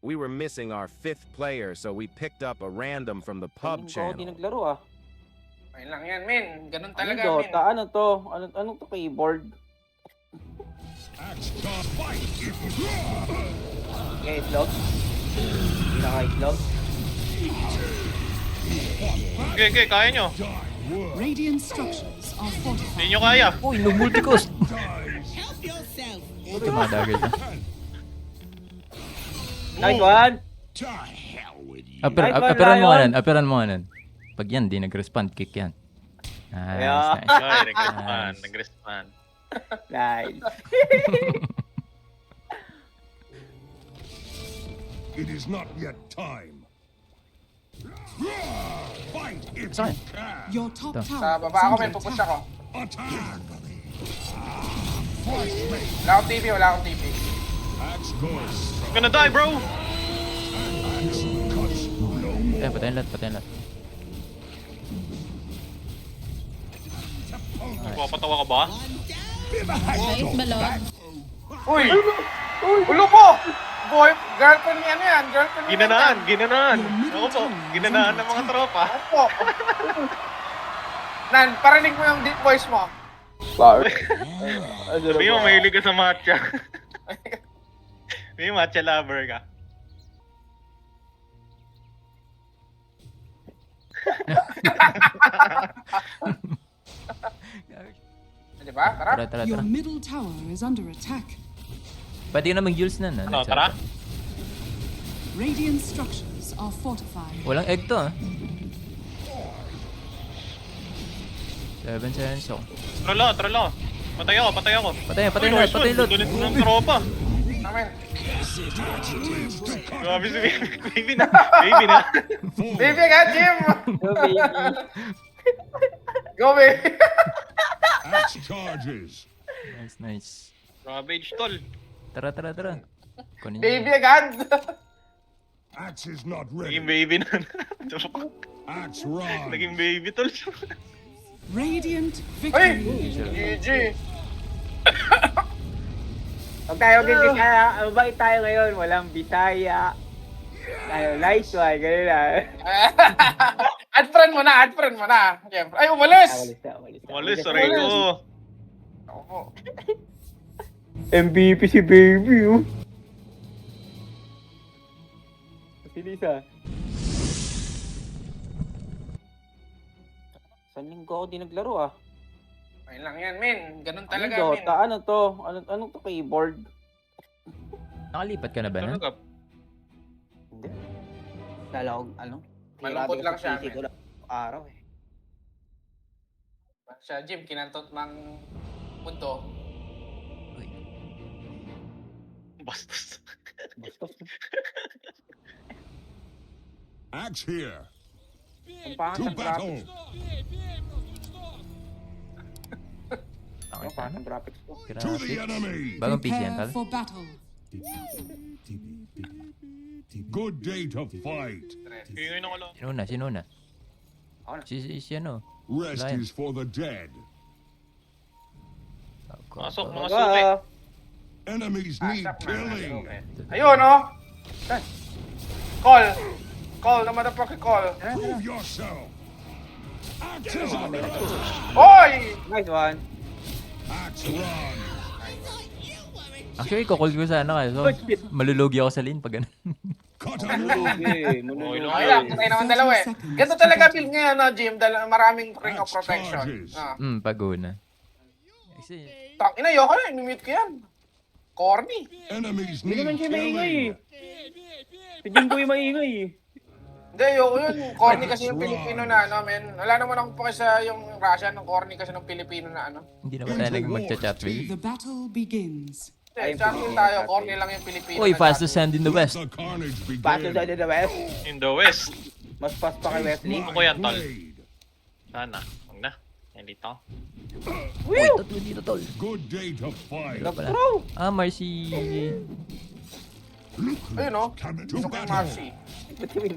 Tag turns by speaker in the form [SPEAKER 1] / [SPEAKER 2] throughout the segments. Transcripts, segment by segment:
[SPEAKER 1] We were missing our 5th player, so we picked up a random from the pub
[SPEAKER 2] Hindi
[SPEAKER 1] channel.
[SPEAKER 2] naglaro ah.
[SPEAKER 3] Ayun lang yan, men. Ganun
[SPEAKER 2] Ano
[SPEAKER 3] talaga, men.
[SPEAKER 2] Dota? Ano to? Anong to keyboard? Okay, itlog. Pinaka-itlog.
[SPEAKER 4] Okay, kaya nyo.
[SPEAKER 5] Radiant structures are fortified.
[SPEAKER 4] Hindi nyo kaya.
[SPEAKER 6] Uy, no multicast! Ito madagay na.
[SPEAKER 2] Nice one!
[SPEAKER 6] Aperan mo kanan, aperan mo kanan. Pag yan, di nag-respond, kick yan. Nice,
[SPEAKER 2] Yeah.
[SPEAKER 6] nice.
[SPEAKER 4] Ay, nag-respond. Nag-respond.
[SPEAKER 2] Nice.
[SPEAKER 7] It is not yet time. Fight if
[SPEAKER 6] Saan?
[SPEAKER 7] you can.
[SPEAKER 5] Your top
[SPEAKER 6] Ito.
[SPEAKER 5] tower
[SPEAKER 3] Sa
[SPEAKER 5] is
[SPEAKER 3] baba ako,
[SPEAKER 5] under
[SPEAKER 3] men. Pupush
[SPEAKER 5] attack.
[SPEAKER 3] ako.
[SPEAKER 7] Attack.
[SPEAKER 3] Wala akong TP, wala akong TP.
[SPEAKER 7] Axe goes.
[SPEAKER 4] Gonna die, bro!
[SPEAKER 7] Axe cuts no more.
[SPEAKER 6] Patayin lahat, patayin lahat.
[SPEAKER 4] Papatawa ka ba?
[SPEAKER 5] Nice, balon.
[SPEAKER 3] Uy! Ulo ko! Boy, girlfriend ni ano yan? Girlfriend ni
[SPEAKER 4] Ginanaan, ginanaan. Ako po, ginanaan ng mga tropa.
[SPEAKER 3] Opo. Nan, parinig mo yung deep voice mo.
[SPEAKER 2] Sorry.
[SPEAKER 4] Sabi mo, mahilig ka sa matcha. May matcha lover ka.
[SPEAKER 3] Di ba? Tara.
[SPEAKER 6] Tara, tara,
[SPEAKER 5] Your
[SPEAKER 6] tara.
[SPEAKER 5] middle tower is under attack.
[SPEAKER 6] Pwede ka na mag-Jules na.
[SPEAKER 4] Ano, tara?
[SPEAKER 5] Radiant structures are fortified.
[SPEAKER 6] Walang egg to ah. 7 seconds ako.
[SPEAKER 4] Trolo. Patay ako.
[SPEAKER 6] Patayin, patayin
[SPEAKER 4] Uy,
[SPEAKER 6] lahat,
[SPEAKER 4] nice
[SPEAKER 6] patayin
[SPEAKER 4] one.
[SPEAKER 6] lahat.
[SPEAKER 4] Dunit ng tropa.
[SPEAKER 3] Amen.
[SPEAKER 4] Grabe si baby na. Baby na.
[SPEAKER 3] Baby ka, Jim!
[SPEAKER 2] Go, baby.
[SPEAKER 3] Go, baby!
[SPEAKER 7] Axe charges.
[SPEAKER 6] Nice, nice.
[SPEAKER 4] Ravage, tol.
[SPEAKER 6] Tara, tara, tara. Kunin
[SPEAKER 3] Baby
[SPEAKER 6] niyo.
[SPEAKER 3] agad!
[SPEAKER 7] Axe is not
[SPEAKER 4] Naging
[SPEAKER 7] ready.
[SPEAKER 4] baby na.
[SPEAKER 7] Axe run.
[SPEAKER 4] Naging baby, tol.
[SPEAKER 5] Radiant
[SPEAKER 3] Uy!
[SPEAKER 5] victory.
[SPEAKER 3] GG!
[SPEAKER 2] Huwag tayo Bisaya. Mabait tayo ngayon. Walang Bisaya. Tayo, nice one. Ganun na.
[SPEAKER 3] Add friend mo na, Siyempre. Ay, umalis!
[SPEAKER 2] Umalis na.
[SPEAKER 4] Walis, aray ko.
[SPEAKER 3] Opo.
[SPEAKER 2] MVP si baby, oh. Silisa. San linggo ako di naglaro ah.
[SPEAKER 3] Ayun lang yan, men. Ganun
[SPEAKER 2] Ano
[SPEAKER 3] talaga, men.
[SPEAKER 2] Dota? Ano to? Anong to keyboard?
[SPEAKER 6] Nakalipat ka na ba na?
[SPEAKER 4] Talaga.
[SPEAKER 2] Hindi. Lala ko,
[SPEAKER 3] Malungkot lang siya,
[SPEAKER 2] Ko lang araw eh.
[SPEAKER 3] Siya, Jim, kinantot ng mundo.
[SPEAKER 6] Uy.
[SPEAKER 4] Bastos.
[SPEAKER 2] Bastos.
[SPEAKER 7] Axe here.
[SPEAKER 2] Ang pangat
[SPEAKER 7] To
[SPEAKER 2] ng
[SPEAKER 7] battle.
[SPEAKER 2] graphics. Ang
[SPEAKER 6] Okay,
[SPEAKER 2] pangat ng graphics ko.
[SPEAKER 7] To the enemy.
[SPEAKER 6] Bagong PC yan,
[SPEAKER 5] Prepare
[SPEAKER 6] tal?
[SPEAKER 5] for battle.
[SPEAKER 7] Good day to fight.
[SPEAKER 4] Ingay na ko lang.
[SPEAKER 6] Sinuna.
[SPEAKER 2] Ako na.
[SPEAKER 6] Si ano?
[SPEAKER 7] Rest
[SPEAKER 6] Lion.
[SPEAKER 7] is for the dead.
[SPEAKER 4] Pasok, mga
[SPEAKER 2] Aga.
[SPEAKER 4] suki.
[SPEAKER 7] Enemies need
[SPEAKER 3] Asap na.
[SPEAKER 7] killing.
[SPEAKER 3] Okay. Ayun, oh! Call! Call na motherfucking call!
[SPEAKER 7] Prove yourself. Axe is on the push.
[SPEAKER 3] Oy!
[SPEAKER 2] Nice one.
[SPEAKER 7] Axe run.
[SPEAKER 6] Actually, kukul ko sana kayo. So, malulugi ako sa lane pag ganun.
[SPEAKER 7] Cut
[SPEAKER 2] Malugi eh.
[SPEAKER 4] Okay
[SPEAKER 2] Malugi.
[SPEAKER 4] lang.
[SPEAKER 3] Okay lang, patay naman dalawa eh. Ganito talaga build ngayon, no, Jim? Maraming ring of
[SPEAKER 7] Axe
[SPEAKER 3] protection.
[SPEAKER 7] charges.
[SPEAKER 3] Ah.
[SPEAKER 6] Pag-una. Kasi,
[SPEAKER 3] Tang ina, yoko na, imimute ko yan. Corny.
[SPEAKER 7] Enemies
[SPEAKER 2] Hindi naman
[SPEAKER 7] need
[SPEAKER 2] siya maingay eh.
[SPEAKER 7] killing.
[SPEAKER 2] Si Jimbo yung maingay eh.
[SPEAKER 3] Hindi, yoko yun. Corny kasi yung Pilipino na ano, men. Wala naman akong pake sa yung Russian, ng corny kasi ng Pilipino na ano.
[SPEAKER 6] hindi naman tayo mag-chat with.
[SPEAKER 5] The battle begins.
[SPEAKER 3] Hindi, champion tayo, corny lang yung Pilipino.
[SPEAKER 6] Uy,
[SPEAKER 3] na
[SPEAKER 6] fastest
[SPEAKER 3] champion.
[SPEAKER 6] hand in the west.
[SPEAKER 7] The carnage
[SPEAKER 2] Paso sa
[SPEAKER 7] begin.
[SPEAKER 2] the West.
[SPEAKER 4] In the west.
[SPEAKER 2] Mas fast pa kay Wesley.
[SPEAKER 4] Ako yan, tol.
[SPEAKER 7] Blade.
[SPEAKER 4] Sana. Huwag na. Yan dito.
[SPEAKER 6] Uy, tatlo dito, tol.
[SPEAKER 7] Good day to fight.
[SPEAKER 6] Wala pala.
[SPEAKER 2] Throw!
[SPEAKER 6] Ah, Marcy.
[SPEAKER 3] Ayun, no?
[SPEAKER 7] To
[SPEAKER 3] Gusto ko yung
[SPEAKER 7] battle.
[SPEAKER 3] Marcy.
[SPEAKER 2] Ba't yun?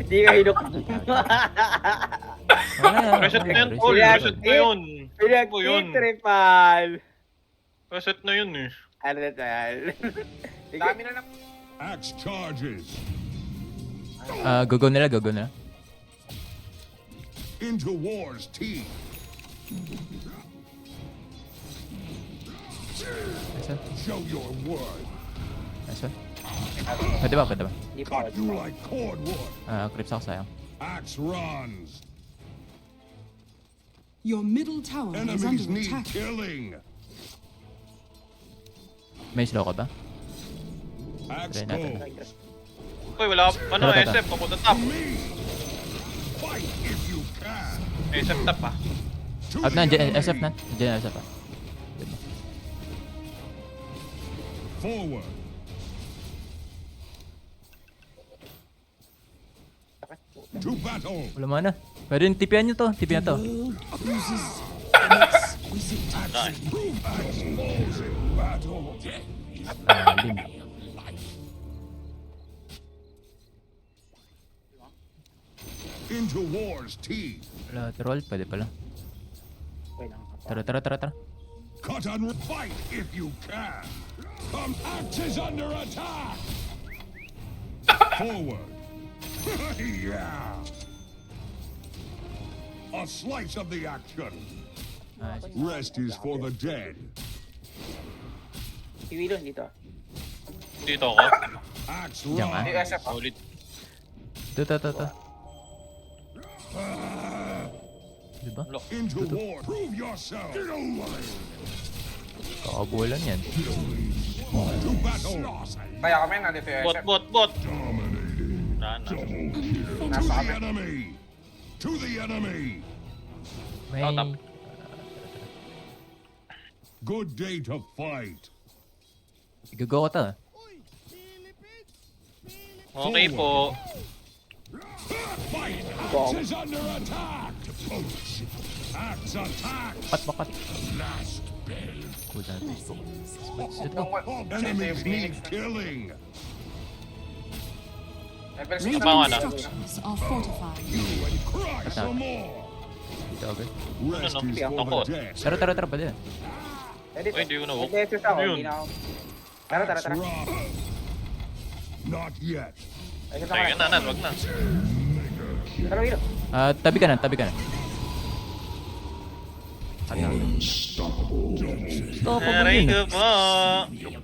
[SPEAKER 2] Di ka hinok.
[SPEAKER 4] Reset na yun, tol.
[SPEAKER 2] Reset.
[SPEAKER 4] Reset na yun. Ano yun?
[SPEAKER 2] Pinag-tripal.
[SPEAKER 4] Reset na yun eh.
[SPEAKER 2] Ano na tal?
[SPEAKER 3] Dami na lang.
[SPEAKER 7] Axe charges.
[SPEAKER 6] Go nila.
[SPEAKER 7] Into war's teeth.
[SPEAKER 6] Nice one.
[SPEAKER 7] Show your worth.
[SPEAKER 6] Nice one. Pwede ba?
[SPEAKER 2] Hindi pa.
[SPEAKER 7] Cut you like cordwood.
[SPEAKER 6] Creeps ako sayang.
[SPEAKER 7] Axe runs.
[SPEAKER 5] Your middle tower is
[SPEAKER 7] Enemies
[SPEAKER 5] under
[SPEAKER 7] need
[SPEAKER 5] attack.
[SPEAKER 7] killing.
[SPEAKER 6] May slow ka ba?
[SPEAKER 7] Axe
[SPEAKER 6] Try natin.
[SPEAKER 7] go.
[SPEAKER 4] Uy, wala. Ano,
[SPEAKER 6] Tara.
[SPEAKER 4] SF, papunta top.
[SPEAKER 7] Me. Fight if you can.
[SPEAKER 4] SF top ah.
[SPEAKER 7] To
[SPEAKER 6] Up na,
[SPEAKER 7] the
[SPEAKER 6] dyan, SF
[SPEAKER 7] enemy.
[SPEAKER 6] na. Dyan, SF pa.
[SPEAKER 7] Forward. To battle.
[SPEAKER 6] Wala mana. Pwede yung tipian nyo to. Tipian to.
[SPEAKER 7] Battle.
[SPEAKER 6] Lim.
[SPEAKER 7] Into war's teeth.
[SPEAKER 6] Wala, troll. Pwede pala.
[SPEAKER 2] Okay lang.
[SPEAKER 6] Tara.
[SPEAKER 7] Cut and fight if you can. Come, axe is under attack. Forward. Yeah. A slice of the action.
[SPEAKER 6] Nice.
[SPEAKER 7] Rest is for the dead.
[SPEAKER 2] Si Willow, dito.
[SPEAKER 4] Dito ako.
[SPEAKER 7] Axe
[SPEAKER 6] Diyan ka?
[SPEAKER 3] Yung
[SPEAKER 7] runs.
[SPEAKER 3] SF.
[SPEAKER 4] Solid.
[SPEAKER 6] To. Diba?
[SPEAKER 7] Into war. Prove yourself.
[SPEAKER 6] Kakabulan yan.
[SPEAKER 7] To battle.
[SPEAKER 3] Kaya kami, nandito yung SF.
[SPEAKER 4] Bot. Rana.
[SPEAKER 7] To
[SPEAKER 3] Nasa
[SPEAKER 7] the
[SPEAKER 3] kami.
[SPEAKER 7] enemy. To the enemy.
[SPEAKER 6] May...
[SPEAKER 4] Out up.
[SPEAKER 7] Good day to fight.
[SPEAKER 6] Igagawa ko to.
[SPEAKER 4] Okay po.
[SPEAKER 7] Fight. Axe is under attack. Axe attack.
[SPEAKER 6] Bakat.
[SPEAKER 7] Last bell.
[SPEAKER 6] Cool na. Let's go.
[SPEAKER 7] Enemies need killing.
[SPEAKER 3] Level 6
[SPEAKER 5] Radiant
[SPEAKER 3] na.
[SPEAKER 4] Bawa na.
[SPEAKER 5] structures are fortified.
[SPEAKER 7] And cry
[SPEAKER 6] Attack.
[SPEAKER 7] some more.
[SPEAKER 6] Dito agad.
[SPEAKER 7] Rest
[SPEAKER 4] Ano,
[SPEAKER 7] is for
[SPEAKER 4] takot.
[SPEAKER 7] the dead.
[SPEAKER 6] Tara. Pwede.
[SPEAKER 2] Pwede to.
[SPEAKER 4] Uy, hindi ko na.
[SPEAKER 2] Nag-SS ako,
[SPEAKER 4] Ano yun?
[SPEAKER 2] hindi na ako. Tara.
[SPEAKER 7] Axe run. Not yet.
[SPEAKER 2] Ayos
[SPEAKER 4] Ay,
[SPEAKER 2] na ka.
[SPEAKER 4] wag na.
[SPEAKER 2] Tara, Willow.
[SPEAKER 6] Tabi ka na. Stop mo
[SPEAKER 4] Aray
[SPEAKER 6] yun.
[SPEAKER 4] ko po.
[SPEAKER 3] Yung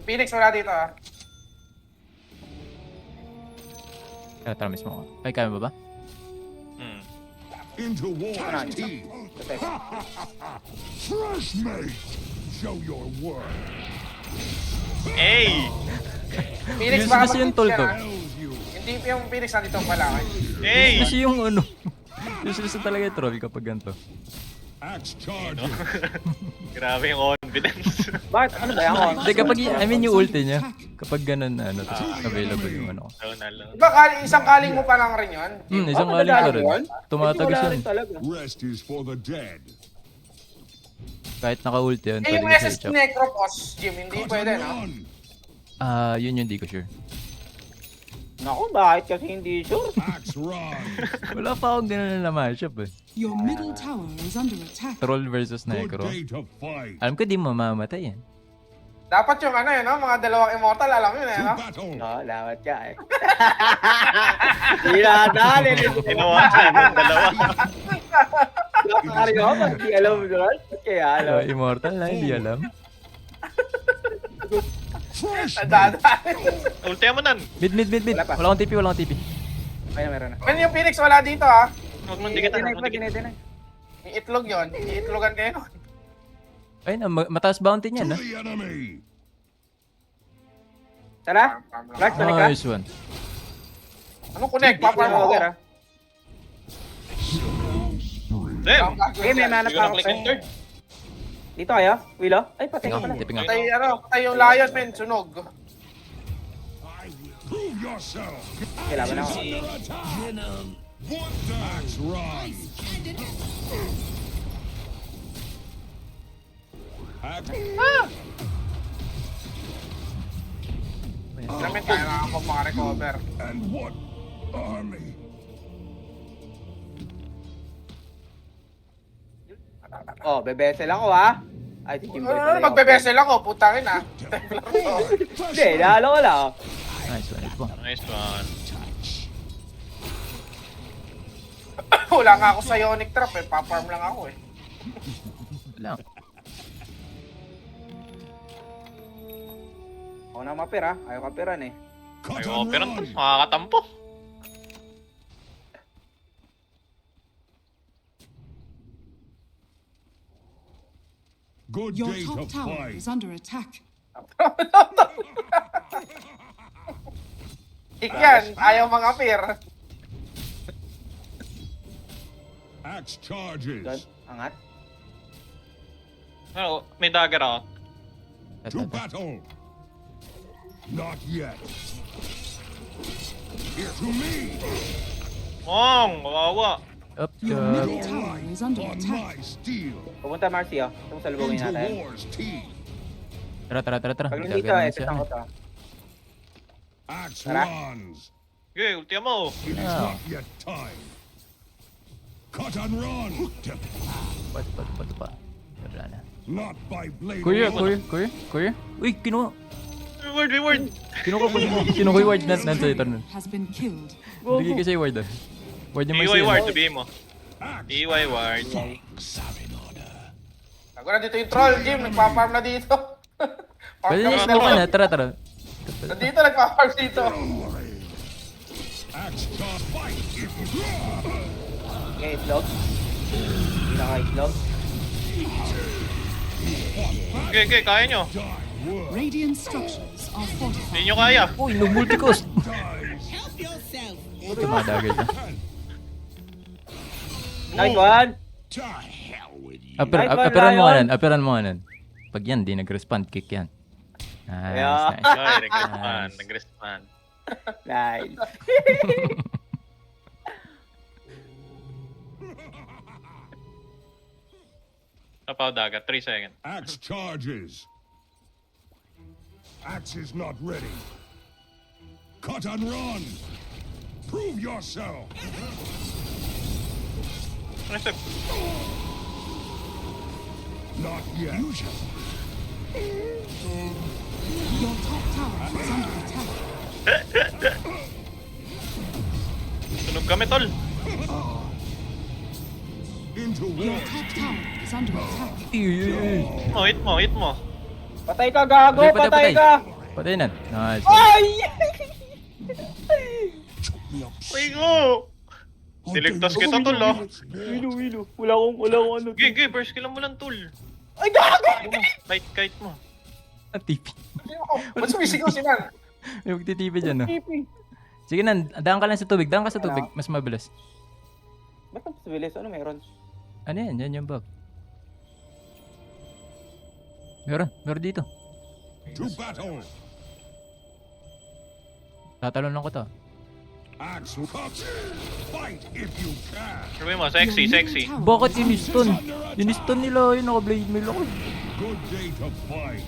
[SPEAKER 3] Phoenix wala dito ah.
[SPEAKER 6] Tara mismo ako. Ay, kaya mo ba?
[SPEAKER 4] Hmm.
[SPEAKER 7] Into war's teeth. Fresh mate. Show your worth.
[SPEAKER 4] Hey!
[SPEAKER 3] Phoenix
[SPEAKER 6] Gusto
[SPEAKER 3] baka
[SPEAKER 6] yung
[SPEAKER 3] mag-hit
[SPEAKER 6] tol
[SPEAKER 3] ka
[SPEAKER 6] ko.
[SPEAKER 3] na.
[SPEAKER 7] Tells you.
[SPEAKER 3] Hindi yung Phoenix nandito pala.
[SPEAKER 4] Hey!
[SPEAKER 6] Kasi yung ano. Useless na talaga yung troll kapag ganito.
[SPEAKER 7] Axe charges.
[SPEAKER 4] Grabe yung confidence.
[SPEAKER 2] Bakit? Ano ba yan?
[SPEAKER 6] Hindi, kapag, yung ulti niya. Kapag ganun na, tapos available yung ano ko.
[SPEAKER 3] Diba isang kaling mo pa lang rin yun?
[SPEAKER 6] Isang
[SPEAKER 2] Oh,
[SPEAKER 6] kaling ko
[SPEAKER 2] madadali
[SPEAKER 6] rin.
[SPEAKER 2] yun?
[SPEAKER 6] Tumatagos
[SPEAKER 2] Wala
[SPEAKER 6] yun.
[SPEAKER 2] rin talaga.
[SPEAKER 7] Rest is for the dead.
[SPEAKER 6] Kahit naka-ulti yun,
[SPEAKER 3] Eh
[SPEAKER 6] pwede
[SPEAKER 3] yung
[SPEAKER 6] mo
[SPEAKER 3] SS
[SPEAKER 6] sa chop.
[SPEAKER 3] Necropos, Jim, hindi
[SPEAKER 7] Cut
[SPEAKER 3] pwede
[SPEAKER 7] and
[SPEAKER 3] no?
[SPEAKER 7] run.
[SPEAKER 6] Yun yung di ko sure.
[SPEAKER 2] Naku, bakit kasi hindi sure?
[SPEAKER 7] Axe run.
[SPEAKER 6] Wala pa akong ganun na matchup eh.
[SPEAKER 5] Your middle tower is under attack.
[SPEAKER 6] Troll versus
[SPEAKER 7] Good
[SPEAKER 6] Necro.
[SPEAKER 7] day to fight.
[SPEAKER 6] Alam ko di mamamatay yan.
[SPEAKER 3] Dapat yung ano yun, no? Mga dalawang immortal, alam yun eh,
[SPEAKER 7] To
[SPEAKER 3] no?
[SPEAKER 7] battle.
[SPEAKER 2] Oo, lawat ka eh. Hindi na dali.
[SPEAKER 4] Ginawa sa amin, dalawa.
[SPEAKER 2] Napakari ako, hindi alam mo doon. Kaya alam.
[SPEAKER 6] Immortal na, hindi alam.
[SPEAKER 7] Fresh mate.
[SPEAKER 3] Nadadaan.
[SPEAKER 4] Ulti mo nan.
[SPEAKER 6] Mid.
[SPEAKER 2] Wala pa.
[SPEAKER 6] Wala akong TP.
[SPEAKER 2] Ayun, meron na.
[SPEAKER 3] Men, yung Phoenix wala dito ah.
[SPEAKER 4] Huwag mo dikitan.
[SPEAKER 2] Dinay pa, dinay.
[SPEAKER 3] Yung itlog yun, iitlogan kayo nun.
[SPEAKER 6] Ayun, mataas bounty
[SPEAKER 7] To
[SPEAKER 6] niyan ha.
[SPEAKER 7] the enemy.
[SPEAKER 2] Tara, Flash, balik ka.
[SPEAKER 6] Nice one.
[SPEAKER 3] Anong connect? Paparm
[SPEAKER 2] Ano,
[SPEAKER 3] ako.
[SPEAKER 2] okay, ah.
[SPEAKER 4] Damn!
[SPEAKER 2] Okay, may manap
[SPEAKER 4] Hindi ko
[SPEAKER 2] ako.
[SPEAKER 4] na-click yung third.
[SPEAKER 2] Dito kayo? Willow? Ay, patay ka
[SPEAKER 6] Tingnan,
[SPEAKER 2] pala.
[SPEAKER 6] tipping nga.
[SPEAKER 3] Patay yung lion, men, sunog.
[SPEAKER 7] Prove yourself.
[SPEAKER 2] Kailangan ako.
[SPEAKER 7] Under attack. Axe run.
[SPEAKER 3] Alam mo, kaya na ako makarecover.
[SPEAKER 7] And what army?
[SPEAKER 2] Oh, bebesel ako ha. Ay, si Jimboy pala yung
[SPEAKER 3] Magbe-vessel ako, putangin ah.
[SPEAKER 2] Hindi, nahalo ko lang.
[SPEAKER 6] Nice one, nice one.
[SPEAKER 4] Nice one.
[SPEAKER 3] Wala nga ako sa Ionic Trap eh, pa-farm lang ako eh.
[SPEAKER 6] Lang.
[SPEAKER 2] Ako na mapira, ayaw kapiran eh.
[SPEAKER 7] Cut
[SPEAKER 4] Ay,
[SPEAKER 7] and
[SPEAKER 4] operan to.
[SPEAKER 7] run.
[SPEAKER 4] Makakatampo.
[SPEAKER 7] Good
[SPEAKER 5] Your
[SPEAKER 7] day to
[SPEAKER 5] top tower
[SPEAKER 7] fight.
[SPEAKER 5] is under attack.
[SPEAKER 3] Yan, ayaw mga apir.
[SPEAKER 7] Axe
[SPEAKER 2] Doon,
[SPEAKER 7] charges.
[SPEAKER 2] angat.
[SPEAKER 4] Ano, may dagger ako.
[SPEAKER 7] To battle. Not yet. Here to me.
[SPEAKER 4] Mong, kawawa.
[SPEAKER 6] Up,
[SPEAKER 5] Your
[SPEAKER 6] up.
[SPEAKER 5] middle
[SPEAKER 7] Your
[SPEAKER 5] tower
[SPEAKER 7] life
[SPEAKER 5] is under
[SPEAKER 7] on
[SPEAKER 5] attack.
[SPEAKER 7] my steel.
[SPEAKER 2] Pupunta Marcy oh. Itong salubungin
[SPEAKER 7] Into
[SPEAKER 2] natin.
[SPEAKER 7] war's teeth.
[SPEAKER 6] Tara, tara, tara, tara.
[SPEAKER 2] Pag nandito
[SPEAKER 6] Gagawin
[SPEAKER 2] eh,
[SPEAKER 6] na siya.
[SPEAKER 2] pisang ko to.
[SPEAKER 7] Axe
[SPEAKER 2] Tara.
[SPEAKER 7] runs.
[SPEAKER 4] Okay, ulti mo.
[SPEAKER 7] It is
[SPEAKER 6] Ah.
[SPEAKER 7] not yet time. Cut and run.
[SPEAKER 6] Pato pa. Wala na.
[SPEAKER 7] Not by blade.
[SPEAKER 6] Kuya,
[SPEAKER 7] alone.
[SPEAKER 6] kuya. Uy, kinuha.
[SPEAKER 4] Reward.
[SPEAKER 6] Kinuha ko yung ward na nasa ito nun.
[SPEAKER 5] Has been killed.
[SPEAKER 6] Bigay kasi yung ward ah. Ward niya
[SPEAKER 4] EY ward,
[SPEAKER 6] Marcia.
[SPEAKER 4] sabihin mo.
[SPEAKER 7] Axe.
[SPEAKER 4] EY ward.
[SPEAKER 3] Ako na dito yung troll, Jim. Nagpa-farm na dito. Farm
[SPEAKER 6] Pwede
[SPEAKER 3] kami
[SPEAKER 6] niya
[SPEAKER 3] na
[SPEAKER 6] smoke
[SPEAKER 3] rin.
[SPEAKER 6] na. Tara.
[SPEAKER 3] Nandito, nagpa-farm dito.
[SPEAKER 7] Axe charge. Fight if you
[SPEAKER 2] Okay, islog. Hindi naka-islog.
[SPEAKER 4] Okay, kaya nyo.
[SPEAKER 7] die. Work
[SPEAKER 5] Radiant structures are
[SPEAKER 4] Hindi
[SPEAKER 5] fortified.
[SPEAKER 4] nyo kaya.
[SPEAKER 6] Uy, nag-multi-cost.
[SPEAKER 7] dies.
[SPEAKER 6] Ito mga dagger niya.
[SPEAKER 2] Nice one!
[SPEAKER 7] To hell with you.
[SPEAKER 6] Aperan mo nga nun. Pag yan, di nag-respond, kick yan. Nice,
[SPEAKER 2] Yeah.
[SPEAKER 6] nice.
[SPEAKER 4] Ay, nag-respond.
[SPEAKER 6] Nice.
[SPEAKER 4] Nag-respond.
[SPEAKER 2] Nice.
[SPEAKER 4] Tapaw dagat, 3 seconds.
[SPEAKER 7] Axe charges. Axe is not ready. Cut and run. Prove yourself.
[SPEAKER 4] Ano siya?
[SPEAKER 7] Not yet.
[SPEAKER 5] Your top tower is under attack.
[SPEAKER 4] Tunog kami, tol.
[SPEAKER 7] Into
[SPEAKER 5] Your
[SPEAKER 7] war.
[SPEAKER 5] top tower is under attack.
[SPEAKER 4] Hit mo.
[SPEAKER 2] Patay ka, gago! Patay ka!
[SPEAKER 6] Patay na. Nice.
[SPEAKER 2] Ay!
[SPEAKER 4] Ay, go! Niligtas kita, tol, ah.
[SPEAKER 2] Wilo. Wala akong ano.
[SPEAKER 4] Okay, first kill mo lang, tol.
[SPEAKER 2] Ay, gago!
[SPEAKER 4] Kite mo.
[SPEAKER 6] Ang tipi.
[SPEAKER 3] Ba't sumisigaw si Nan?
[SPEAKER 6] May magtitipi dyan, no?
[SPEAKER 2] Tipi.
[SPEAKER 6] Sige na, daan ka lang sa tubig. Daan ka sa tubig. Mas mabilis.
[SPEAKER 2] Ba't ang bilis? Ano meron?
[SPEAKER 6] Ano yan? Yan yung bug. Meron dito.
[SPEAKER 7] To battle.
[SPEAKER 6] Tatalon lang ko to.
[SPEAKER 7] Axe cut. Fight if you can.
[SPEAKER 4] Sabi mo, sexy.
[SPEAKER 6] Bakit in-stun? In-stun nila. Yun, naka-blade mill ako.
[SPEAKER 7] Good day to fight.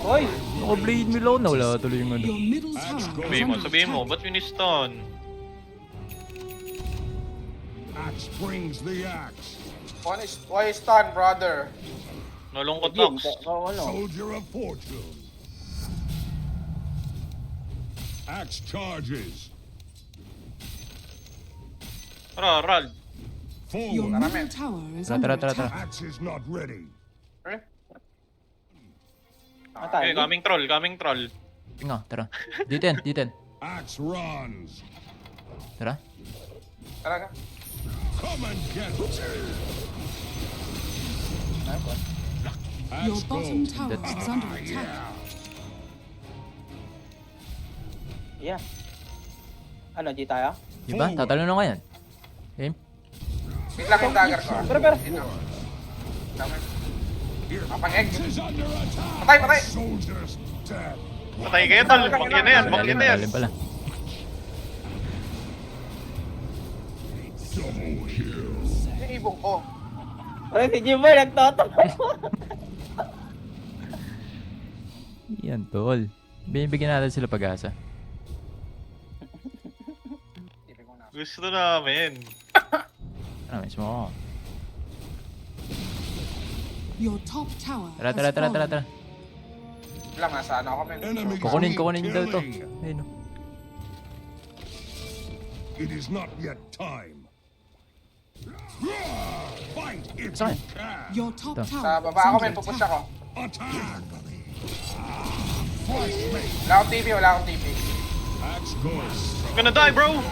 [SPEAKER 2] Hoy!
[SPEAKER 6] Naka-blade mill ako. Nawala tuloy yung ano.
[SPEAKER 5] Your middle tower is
[SPEAKER 4] Sabihin mo,
[SPEAKER 5] under attack.
[SPEAKER 4] ba't winiston?
[SPEAKER 7] Axe brings the axe.
[SPEAKER 3] Why stun, brother?
[SPEAKER 4] Nalungkot
[SPEAKER 2] Jim,
[SPEAKER 4] Nox.
[SPEAKER 2] ano?
[SPEAKER 7] Soldier of fortune. Axe charges.
[SPEAKER 4] Tara, Rald.
[SPEAKER 5] Your
[SPEAKER 7] Forward.
[SPEAKER 5] middle tower is
[SPEAKER 6] Tara,
[SPEAKER 5] under
[SPEAKER 6] tara.
[SPEAKER 5] attack.
[SPEAKER 7] Axe is not ready.
[SPEAKER 2] Matay.
[SPEAKER 4] Okay, coming troll.
[SPEAKER 6] Nga, tara. Dito.
[SPEAKER 7] Axe runs.
[SPEAKER 6] Tara.
[SPEAKER 3] Talaga?
[SPEAKER 7] Come and get it.
[SPEAKER 5] Your
[SPEAKER 7] Axe
[SPEAKER 5] bottom
[SPEAKER 7] goes.
[SPEAKER 5] tower is under attack.
[SPEAKER 2] Yeah. Ano, di tayo?
[SPEAKER 6] Diba? Tatalon lang ko yan. Okay.
[SPEAKER 3] Biglang yung dagger ko.
[SPEAKER 2] Pero.
[SPEAKER 3] Kapag-egg.
[SPEAKER 7] Is under attack.
[SPEAKER 3] Patay!
[SPEAKER 7] Soldiers dead.
[SPEAKER 4] Patay kayo, tol. Bakyan na yan.
[SPEAKER 6] Malalim pala.
[SPEAKER 7] Double kill.
[SPEAKER 3] Yung ibong ko.
[SPEAKER 2] Ay, si Jimboy nagtoto.
[SPEAKER 6] Yan, tol. Binibigyan natin sila pag-asa.
[SPEAKER 4] Gusto namin.
[SPEAKER 6] Ano, mismo ako.
[SPEAKER 5] Your top tower
[SPEAKER 6] Tara,
[SPEAKER 5] has
[SPEAKER 6] tara, tara, tara,
[SPEAKER 5] fallen.
[SPEAKER 6] tara.
[SPEAKER 3] Lang, nasa ano ako, men.
[SPEAKER 7] Enemy
[SPEAKER 6] Kukunin daw to.
[SPEAKER 7] killing.
[SPEAKER 6] Ayun, oh.
[SPEAKER 7] It is not yet time. Fight if
[SPEAKER 6] Saan?
[SPEAKER 7] you can.
[SPEAKER 5] Your top
[SPEAKER 6] Ito.
[SPEAKER 5] tower
[SPEAKER 3] Sa
[SPEAKER 5] is
[SPEAKER 3] baba ako, men.
[SPEAKER 5] under
[SPEAKER 3] Pupush
[SPEAKER 5] attack.
[SPEAKER 3] ako.
[SPEAKER 7] Attack. Frustrate.
[SPEAKER 3] Wala akong TP, wala akong TP.
[SPEAKER 7] Axe goes.
[SPEAKER 4] Gonna die, bro!
[SPEAKER 7] Axe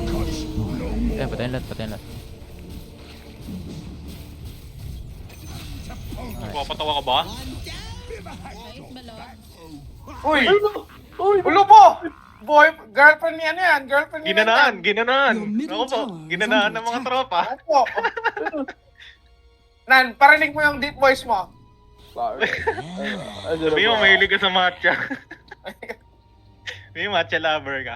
[SPEAKER 7] cuts no more.
[SPEAKER 6] Eh, patayin lahat, patayin lahat.
[SPEAKER 4] Papatawa ka ba?
[SPEAKER 3] Uy! Ulo po! Boy, girlfriend ni ano yan? Girlfriend ni
[SPEAKER 4] Ginanaan,
[SPEAKER 3] Mentan.
[SPEAKER 4] ginanaan.
[SPEAKER 5] Your middle
[SPEAKER 4] Ako po,
[SPEAKER 5] tower is
[SPEAKER 4] ginanaan
[SPEAKER 5] under
[SPEAKER 4] ng mga
[SPEAKER 5] attack.
[SPEAKER 4] tropa.
[SPEAKER 3] Opo. Nan, parinig mo yung deep voice mo.
[SPEAKER 4] Sabi mo, mahilig ka sa matcha. May matcha lover ka.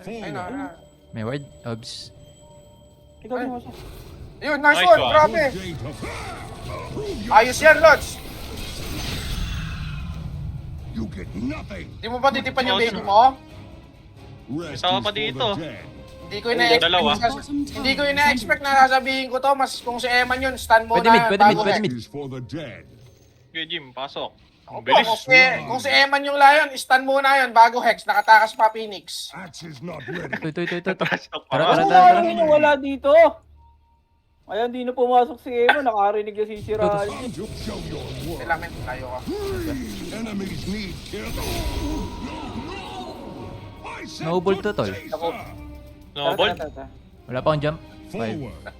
[SPEAKER 3] Ayun na,
[SPEAKER 7] Forward.
[SPEAKER 6] May ward, obs.
[SPEAKER 3] Yun, nice
[SPEAKER 4] Nice
[SPEAKER 3] one,
[SPEAKER 4] one.
[SPEAKER 3] grabe.
[SPEAKER 7] Good day to prove your
[SPEAKER 3] Ayos yan, Lods.
[SPEAKER 7] You get nothing.
[SPEAKER 3] Di mo ba titipan yung
[SPEAKER 4] Oh,
[SPEAKER 3] baby
[SPEAKER 4] sure.
[SPEAKER 3] mo?
[SPEAKER 7] Rest
[SPEAKER 4] Tama
[SPEAKER 7] is
[SPEAKER 4] pa
[SPEAKER 7] for
[SPEAKER 4] dito.
[SPEAKER 7] the dead.
[SPEAKER 3] Hindi ko ina-expect.
[SPEAKER 4] Dalawa.
[SPEAKER 3] Hindi ko ina-expect na sasabihin ko to. Mas kung si Eman yun, stun mo
[SPEAKER 6] Pwede
[SPEAKER 3] na
[SPEAKER 6] mid, pwede
[SPEAKER 3] bago
[SPEAKER 6] mid, pwede
[SPEAKER 3] hex.
[SPEAKER 6] mid.
[SPEAKER 7] Rest is for the dead.
[SPEAKER 4] Okay, Jim, pasok. Ang
[SPEAKER 3] Opo,
[SPEAKER 4] bilis.
[SPEAKER 3] kung si Eman yung lion, stun muna yun bago hex. Nakatakas pa Phoenix.
[SPEAKER 7] Axe is not ready.
[SPEAKER 6] Ito.
[SPEAKER 4] Trash talk pa
[SPEAKER 6] Tara,
[SPEAKER 4] ka.
[SPEAKER 6] tara,
[SPEAKER 8] Ano
[SPEAKER 6] tara,
[SPEAKER 8] nga
[SPEAKER 6] tara.
[SPEAKER 8] wala dito? Ayan, di na pumasok si Emo. Nakarinig na si Sirali.
[SPEAKER 7] Time to show your worth.
[SPEAKER 3] Kailangan, layo ka.
[SPEAKER 7] Enemies need kill. I said
[SPEAKER 6] Noble
[SPEAKER 7] good
[SPEAKER 6] to, tol.
[SPEAKER 7] day, sir.
[SPEAKER 4] No, ball.
[SPEAKER 6] Wala pa akong jump. 5.
[SPEAKER 7] Forward.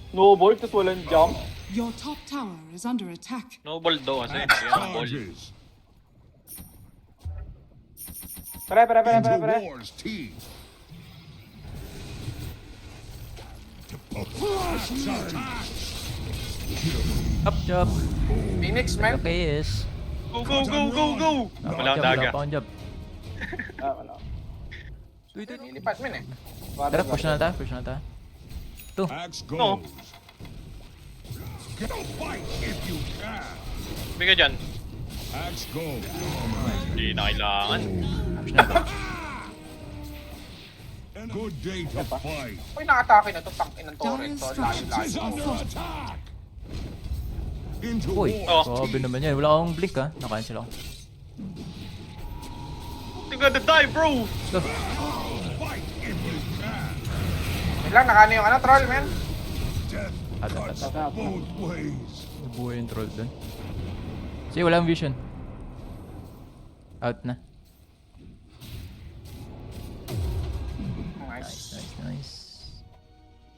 [SPEAKER 8] No ball, tapos walang jump.
[SPEAKER 5] Your top tower is under attack.
[SPEAKER 4] No ball daw kasi.
[SPEAKER 7] Axe
[SPEAKER 4] Kaya ball.
[SPEAKER 7] charges.
[SPEAKER 8] Pare.
[SPEAKER 7] Into war's teeth. Flash attack.
[SPEAKER 6] Up, jump.
[SPEAKER 3] Phoenix, man.
[SPEAKER 6] Okay, yes.
[SPEAKER 4] Go! Wala akong
[SPEAKER 6] Wala
[SPEAKER 4] daga.
[SPEAKER 6] pa akong jump.
[SPEAKER 8] Wala.
[SPEAKER 3] Nilipat, man eh.
[SPEAKER 6] Tara, push na tayo, push na tayo.
[SPEAKER 7] Axe
[SPEAKER 4] No.
[SPEAKER 7] goes. Get fight if you can.
[SPEAKER 4] Bigay dyan.
[SPEAKER 7] Axe goes.
[SPEAKER 4] Hindi na kailangan.
[SPEAKER 6] Push na tayo.
[SPEAKER 7] Good day to fight.
[SPEAKER 3] Uy, nakatake na to. Tangin ng torrent to.
[SPEAKER 5] Dire
[SPEAKER 7] Is
[SPEAKER 3] Layo-layo.
[SPEAKER 7] under attack. Into
[SPEAKER 6] Uy,
[SPEAKER 7] war's
[SPEAKER 4] Oh.
[SPEAKER 6] grabe naman yan. Wala akong blink ha. Nakancel ako.
[SPEAKER 4] You gotta die, bro!
[SPEAKER 7] fight if you can.
[SPEAKER 3] Wait lang, nakano yung ano, troll, man.
[SPEAKER 7] Death
[SPEAKER 6] At.
[SPEAKER 7] cuts both ways.
[SPEAKER 6] Nabuhay yung troll dun. Sige, wala akong vision. Out na.
[SPEAKER 3] Nice.
[SPEAKER 6] Nice.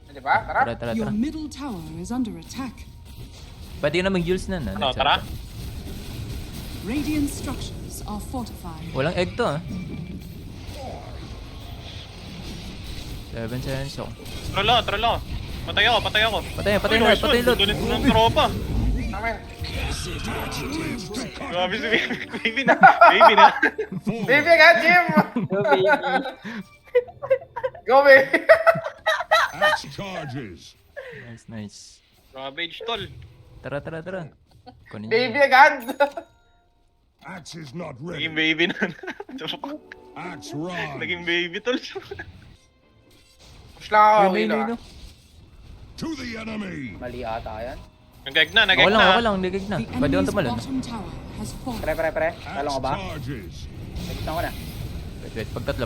[SPEAKER 3] Diba? Tara.
[SPEAKER 6] Tara.
[SPEAKER 5] Your middle tower is under attack.
[SPEAKER 6] Pwede ka na mag-heals na.
[SPEAKER 4] Ano, tara?
[SPEAKER 5] Radiant structures are fortified.
[SPEAKER 6] Walang egg to ha. 7 seconds ako.
[SPEAKER 4] Troll ako. Patay ako.
[SPEAKER 6] Patay
[SPEAKER 4] Uy,
[SPEAKER 6] lahat,
[SPEAKER 4] nice
[SPEAKER 6] patay
[SPEAKER 4] one.
[SPEAKER 6] lahat.
[SPEAKER 4] Dudulit mo ng tropa.
[SPEAKER 3] Amen.
[SPEAKER 4] Grabe si baby na. Baby na.
[SPEAKER 3] Baby agad, Jim!
[SPEAKER 8] Yo, baby.
[SPEAKER 3] Go, baby!
[SPEAKER 7] Axe charges.
[SPEAKER 6] Nice.
[SPEAKER 4] Ravage, tol.
[SPEAKER 6] Tara. Kunin
[SPEAKER 3] Baby agad!
[SPEAKER 7] Axe is not
[SPEAKER 4] Naging
[SPEAKER 7] ready.
[SPEAKER 4] baby na.
[SPEAKER 7] Axe runs.
[SPEAKER 4] Naging baby, tol.
[SPEAKER 3] Push lang ako,
[SPEAKER 6] Yun,
[SPEAKER 3] Willa.
[SPEAKER 6] no.
[SPEAKER 7] To the enemy.
[SPEAKER 8] Mali ata yan.
[SPEAKER 4] Nag-egg na.
[SPEAKER 6] Okay lang, nagig na.
[SPEAKER 5] The
[SPEAKER 6] Pwede akong
[SPEAKER 5] enemy's
[SPEAKER 6] tumalon.
[SPEAKER 5] bottom tower has fallen.
[SPEAKER 8] Pre. Talong
[SPEAKER 7] Axe
[SPEAKER 8] ka ba?
[SPEAKER 7] charges.
[SPEAKER 8] Nagitan ko na.
[SPEAKER 6] Wait, pagtatlo.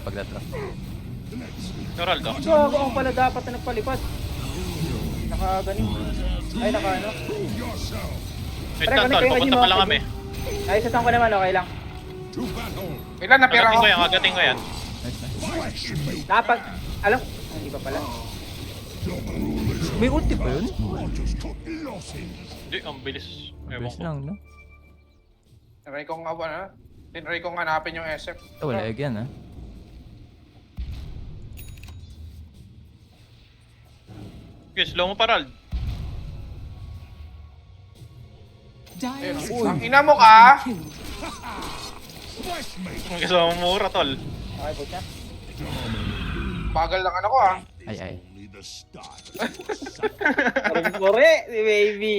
[SPEAKER 4] Geraldo.
[SPEAKER 8] So, ako pala dapat na nagpalipad. Nakagaling. Ay, naka ano.
[SPEAKER 7] Prove yourself.
[SPEAKER 4] Wait lang, tol. Pupunta pa lang kami.
[SPEAKER 8] Ay, sasang ko naman, okay lang.
[SPEAKER 7] To battle.
[SPEAKER 3] Wait lang, napira
[SPEAKER 4] Agating
[SPEAKER 3] ko.
[SPEAKER 4] ko yan, agating ko yan.
[SPEAKER 6] Nice.
[SPEAKER 7] Fight if you
[SPEAKER 8] Napag... Alam... Hindi pa pala.
[SPEAKER 6] May ulti pa yun?
[SPEAKER 7] just took losses.
[SPEAKER 4] Hindi, ang bilis. Ewan
[SPEAKER 6] Best
[SPEAKER 4] ko.
[SPEAKER 6] lang, no?
[SPEAKER 3] Tinry kong ano? Tinry kong hanapin yung SF.
[SPEAKER 6] Wala egg yan ha.
[SPEAKER 4] Okay, slow mo pa, Rald.
[SPEAKER 5] Dire
[SPEAKER 3] Ang ina mo ka!
[SPEAKER 5] killed.
[SPEAKER 4] Ang kasama mo mura, tol.
[SPEAKER 8] Okay, put na.
[SPEAKER 3] Bagal lang ano ko ah.
[SPEAKER 6] Ay.
[SPEAKER 7] Only the start.
[SPEAKER 8] Sorry, si baby.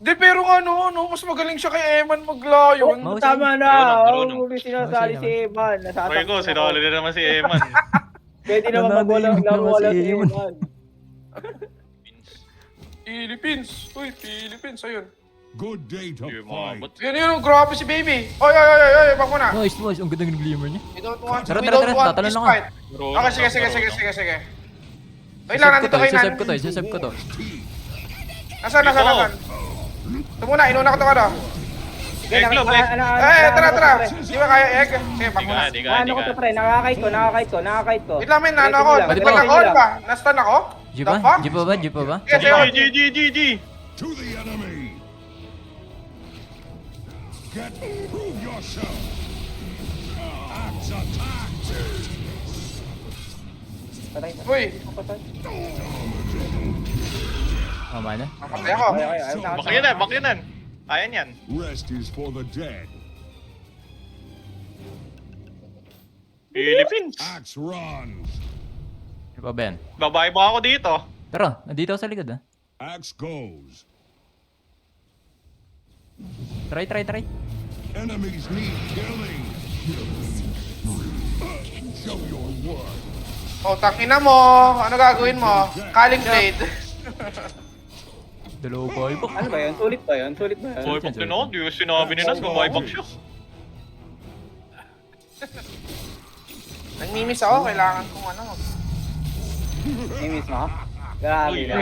[SPEAKER 3] Di, pero nga no, mas magaling siya kay Eman maglayon.
[SPEAKER 6] Mahusay.
[SPEAKER 2] Tama na.
[SPEAKER 4] Marunong.
[SPEAKER 2] Huwag mo sinasali
[SPEAKER 6] Mahusay
[SPEAKER 2] si Eman. Nasasaktan
[SPEAKER 4] Ay ko,
[SPEAKER 2] ako.
[SPEAKER 4] sinali na naman si Eman.
[SPEAKER 2] Pwede naman
[SPEAKER 6] Nanalo
[SPEAKER 2] magwalang
[SPEAKER 6] yung
[SPEAKER 2] laro
[SPEAKER 6] naman
[SPEAKER 2] wala
[SPEAKER 6] si
[SPEAKER 2] si
[SPEAKER 6] Eman.
[SPEAKER 2] Eman.
[SPEAKER 3] Philippines. Uy, Philippines. Ayun.
[SPEAKER 7] Good day to
[SPEAKER 4] Yung mga
[SPEAKER 7] fight.
[SPEAKER 4] bot.
[SPEAKER 3] Yun, grabe si baby. Oy, bak mo na.
[SPEAKER 6] Nice. Ang ganda ng glimmer niya.
[SPEAKER 3] We don't want,
[SPEAKER 6] Tara,
[SPEAKER 3] we
[SPEAKER 6] tara,
[SPEAKER 3] don't
[SPEAKER 6] tara,
[SPEAKER 3] want
[SPEAKER 6] tatalon
[SPEAKER 3] this
[SPEAKER 6] lang ako.
[SPEAKER 3] fight.
[SPEAKER 4] Marunong,
[SPEAKER 3] Okay, sige.
[SPEAKER 4] marunong.
[SPEAKER 3] Wait lang, nandito kayo
[SPEAKER 6] Isasave
[SPEAKER 3] nan.
[SPEAKER 6] ko to, isasave ko to.
[SPEAKER 3] Nasaan? Ito muna, inuna ko to ano.
[SPEAKER 2] Sige,
[SPEAKER 4] Egg lob, egg.
[SPEAKER 3] Tara. Di ba kaya egg? Sige, bak
[SPEAKER 4] Di
[SPEAKER 3] mo
[SPEAKER 4] ka,
[SPEAKER 3] na.
[SPEAKER 4] di ka,
[SPEAKER 2] Ano
[SPEAKER 4] di
[SPEAKER 2] ko
[SPEAKER 4] ka.
[SPEAKER 2] to pre, nakakait ko.
[SPEAKER 3] Wait lang, men, ano ako?
[SPEAKER 2] Ready
[SPEAKER 3] Nag-lag
[SPEAKER 2] lang.
[SPEAKER 3] ako, ano ba? Nastan ako?
[SPEAKER 6] G
[SPEAKER 3] The
[SPEAKER 6] ba?
[SPEAKER 3] fuck?
[SPEAKER 6] G pa ba?
[SPEAKER 3] Sige, sige.
[SPEAKER 4] G.
[SPEAKER 7] To the enemy. Prove yourself. Axe attack.
[SPEAKER 2] Patay na.
[SPEAKER 3] Uy,
[SPEAKER 2] Patay.
[SPEAKER 6] Tama na.
[SPEAKER 3] napatay ako.
[SPEAKER 2] Okay.
[SPEAKER 4] Bakyanan. Ayan yan.
[SPEAKER 7] Rest is for the dead.
[SPEAKER 4] Philippines.
[SPEAKER 7] Axe runs.
[SPEAKER 6] Di ba, Ben?
[SPEAKER 4] Babae ba ako dito?
[SPEAKER 6] Tara, nandito ako sa likod, ha?
[SPEAKER 7] Axe goes.
[SPEAKER 6] Try.
[SPEAKER 7] Enemies need killing. Show your worth.
[SPEAKER 3] Oh, tangina mo. Ano gagawin mo? Calling blade.
[SPEAKER 6] Dalawa ba? Iba.
[SPEAKER 2] Ano ba yun? Sulit ba yun?
[SPEAKER 4] Boy, pag din ako, di ko sinabi ni Nas, babae bang siya.
[SPEAKER 3] Nagmimiss ako, kailangan kong ano.
[SPEAKER 2] Miss mo? Grabe
[SPEAKER 4] Uy,
[SPEAKER 2] na.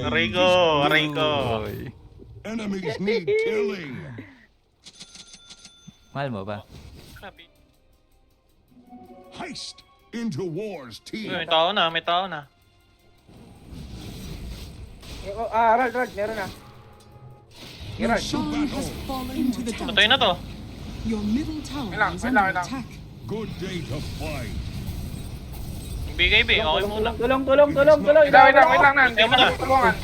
[SPEAKER 4] Aray ko.
[SPEAKER 6] Oy.
[SPEAKER 7] Enemies need killing.
[SPEAKER 6] Mahal mo ba?
[SPEAKER 7] Heist into war's team.
[SPEAKER 4] May tao na.
[SPEAKER 2] Rag, meron na.
[SPEAKER 5] Your shrine has fallen to the
[SPEAKER 4] Patay
[SPEAKER 5] dungeon.
[SPEAKER 4] na to.
[SPEAKER 5] Your middle tower
[SPEAKER 3] Wait lang,
[SPEAKER 5] is
[SPEAKER 3] wait
[SPEAKER 5] under
[SPEAKER 3] lang.
[SPEAKER 5] attack.
[SPEAKER 7] Good day to fight.
[SPEAKER 4] BKB, okay muna.
[SPEAKER 2] Tulong.
[SPEAKER 3] Wait lang, nan.
[SPEAKER 4] Kaya mo na.
[SPEAKER 3] Tulungan.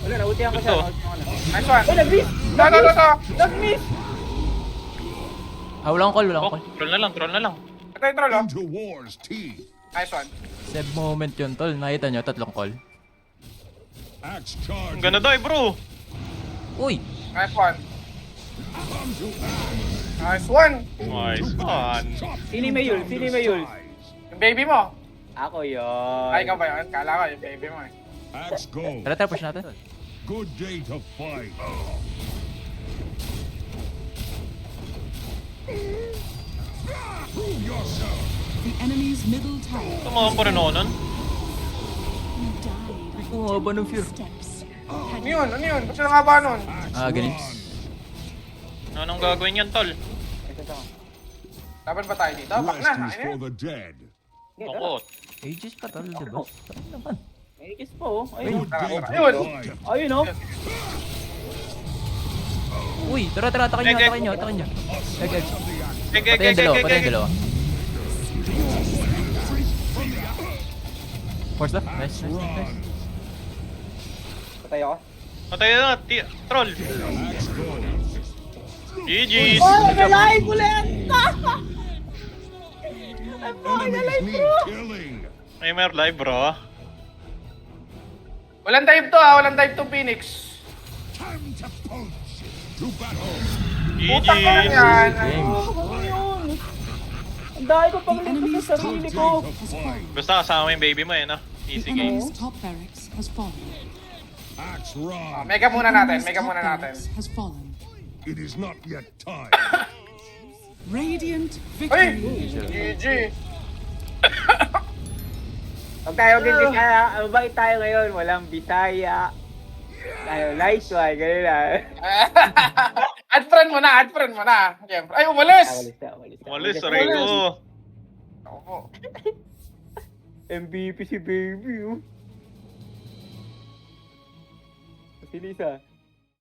[SPEAKER 2] Wala na, ultihan ko siya.
[SPEAKER 4] Gusto.
[SPEAKER 3] Nice one.
[SPEAKER 2] Ay, nag-miss!
[SPEAKER 3] To.
[SPEAKER 2] Nag-miss!
[SPEAKER 6] Walang call.
[SPEAKER 4] Oh, troll na lang.
[SPEAKER 3] Ito yung troll, oh.
[SPEAKER 7] Into war's team.
[SPEAKER 3] Nice one.
[SPEAKER 6] Save moment yun, tol. Nakita nyo, 3 call.
[SPEAKER 7] Axe charge.
[SPEAKER 4] Ang ganda daw, bro.
[SPEAKER 6] Uy!
[SPEAKER 3] Nice one.
[SPEAKER 7] Come to axe.
[SPEAKER 3] Nice one.
[SPEAKER 4] Nice one.
[SPEAKER 2] Sini Mayul?
[SPEAKER 3] Yung baby mo.
[SPEAKER 2] Ako yun.
[SPEAKER 3] Ay, ikaw ba yun? Kala ko yung baby mo eh.
[SPEAKER 7] Axe goes.
[SPEAKER 6] Tara, push natin.
[SPEAKER 7] Good day to fight. Prove yourself.
[SPEAKER 5] The enemy's middle tower
[SPEAKER 4] Tumawa pa rin ako nun.
[SPEAKER 6] Hindi ko nga ba ng fear?
[SPEAKER 3] Ano yun? Ba't sila nga ba nun?
[SPEAKER 6] Ah, ganun.
[SPEAKER 4] Anong gagawin yan, tol?
[SPEAKER 3] Laban ba tayo dito? Bak
[SPEAKER 7] Rest
[SPEAKER 3] na.
[SPEAKER 7] is for the dead.
[SPEAKER 4] Ako.
[SPEAKER 6] Aegis pa, tol, diba? Saan naman?
[SPEAKER 2] May kiss po, oh. Ayun.
[SPEAKER 7] Good day to
[SPEAKER 3] Ayun.
[SPEAKER 7] fight.
[SPEAKER 2] Ayun, oh.
[SPEAKER 6] Uy, tara, atakin nyo. Egg. Patay yung dalawa. Force left. Nice.
[SPEAKER 2] Patay ako.
[SPEAKER 4] Patay na, troll.
[SPEAKER 7] Axe goes.
[SPEAKER 4] GG's.
[SPEAKER 2] Nalain ulit!
[SPEAKER 7] Enemies need killing.
[SPEAKER 4] May mer live, bro.
[SPEAKER 3] Walang dive to ah. Walang dive to Phoenix.
[SPEAKER 7] Time to punch. To battle.
[SPEAKER 3] Putang ka
[SPEAKER 4] GG's.
[SPEAKER 3] yan.
[SPEAKER 6] Game.
[SPEAKER 2] Ano yun? Ang dahil ko pang
[SPEAKER 5] The
[SPEAKER 2] lipat
[SPEAKER 5] enemy's
[SPEAKER 2] sa
[SPEAKER 5] top
[SPEAKER 2] sarili
[SPEAKER 5] tower
[SPEAKER 2] ko.
[SPEAKER 5] has fallen.
[SPEAKER 4] Basta kasama mo yung baby mo eh, no?
[SPEAKER 5] The
[SPEAKER 4] Easy game.
[SPEAKER 5] enemy's top barracks has fallen.
[SPEAKER 7] Axe run.
[SPEAKER 3] Mega muna natin.
[SPEAKER 5] Enemy's top barracks has fallen.
[SPEAKER 7] It is not yet time.
[SPEAKER 5] Radiant
[SPEAKER 3] Ay!
[SPEAKER 5] victory.
[SPEAKER 3] GG.
[SPEAKER 2] Pag tayo mabait tayo ngayon, walang Bisaya. Nice one, gano'n lang.
[SPEAKER 3] Add friend mo na. Siyempre. Ay, umalis!
[SPEAKER 4] Umalis, aray ko.
[SPEAKER 3] Ako po.
[SPEAKER 2] MVP si baby, oh. Si Lisa.